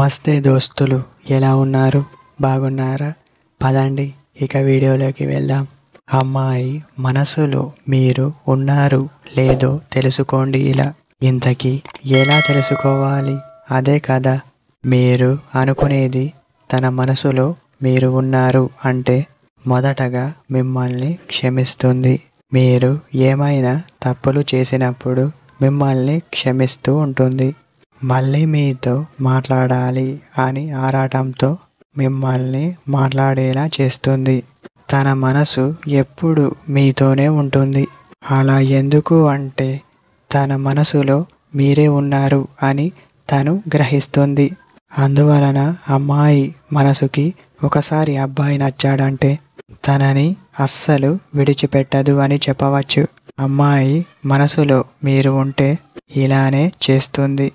నమస్తే దోస్తులు, ఎలా ఉన్నారు? బాగున్నారా? పదండి ఇక వీడియోలోకి వెళ్దాం. అమ్మాయి మనసులో మీరు ఉన్నారు లేదో తెలుసుకోండి ఇలా. ఇంతకీ ఎలా తెలుసుకోవాలి? అదే కదా మీరు అనుకునేది. తన మనసులో మీరు ఉన్నారు అంటే మొదటగా మిమ్మల్ని క్షమిస్తుంది. మీరు ఏమైనా తప్పులు చేసినప్పుడు మిమ్మల్ని క్షమిస్తూ ఉంటుంది. మళ్ళీ మీతో మాట్లాడాలి అని ఆరాటంతో మిమ్మల్ని మాట్లాడేలా చేస్తుంది. తన మనసు ఎప్పుడు మీతోనే ఉంటుంది. అలా ఎందుకు అంటే తన మనసులో మీరే ఉన్నారు అని తను గ్రహిస్తుంది. అందువలన అమ్మాయి మనసుకి ఒకసారి అబ్బాయి నచ్చాడంటే తనని అస్సలు విడిచిపెట్టదు అని చెప్పవచ్చు. అమ్మాయి మనసులో మీరు ఉంటే ఇలానే చేస్తుంది.